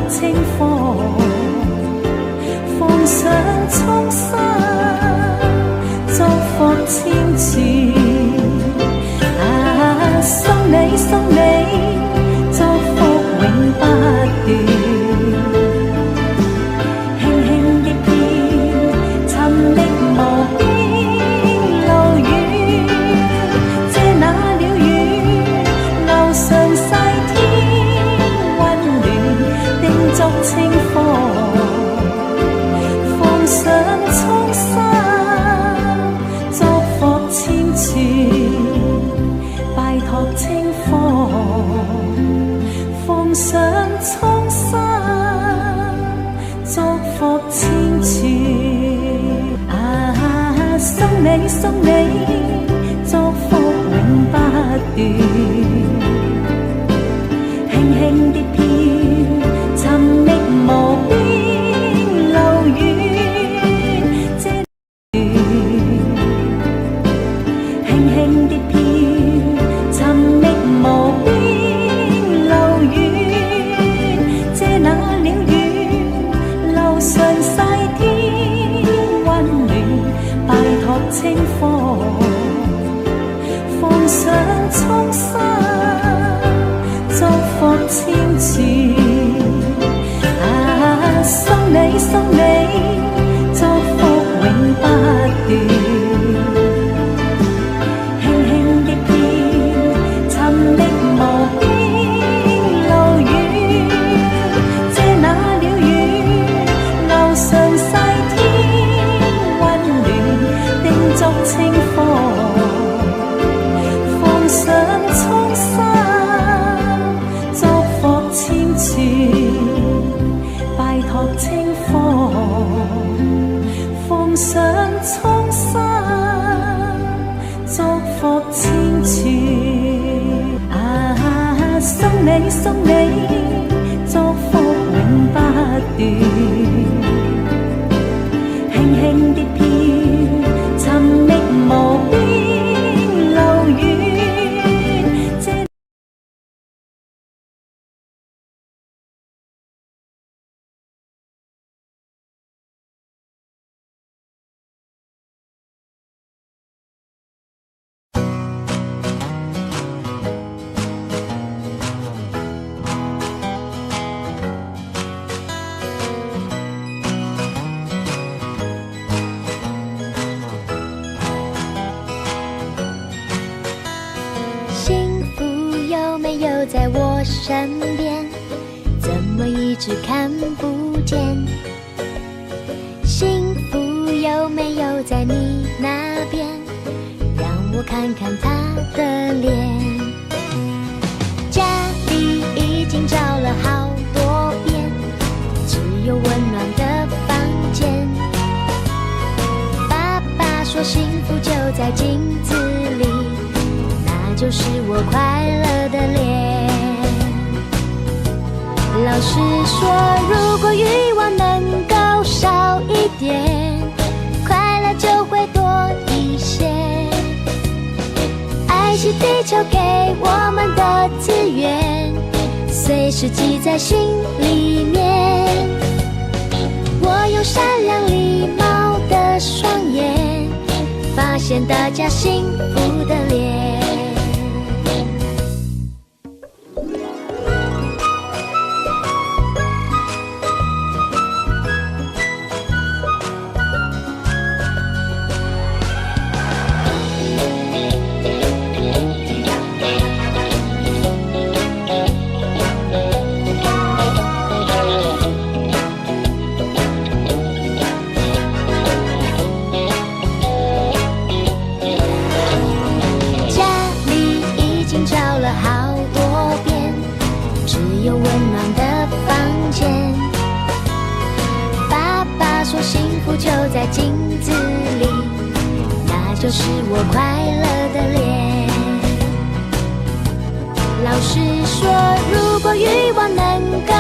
清風，放上衷心，祝福千次。送你送你，祝福永不斷。放上衷心，祝福千次。送你送你，祝福永不斷。輕輕的飄，尋覓無邊路遠，這段輕輕的飄，尋覓無邊路遠，這那了遠，路上細天溫暖，拜託清風，放上衷心，祝福千次。送你送你，祝福永不斷。放上衷心，祝福千次。送你送你，祝福永不斷。輕輕的飄，尋覓無邊路遠。有在我身边，怎么一直看不见？幸福有没有在你那边？让我看看他的脸。家里已经找了好多遍，只有温暖的房间。爸爸说幸福就在镜子里，那就是我快乐的脸。老师说，如果欲望能够少一点，快乐就会多一些。爱是地球给我们的资源，随时记在心里面。我用善良礼貌的双眼，发现大家幸福的脸。就在镜子里，那就是我快乐的脸。老师说，如果欲望能够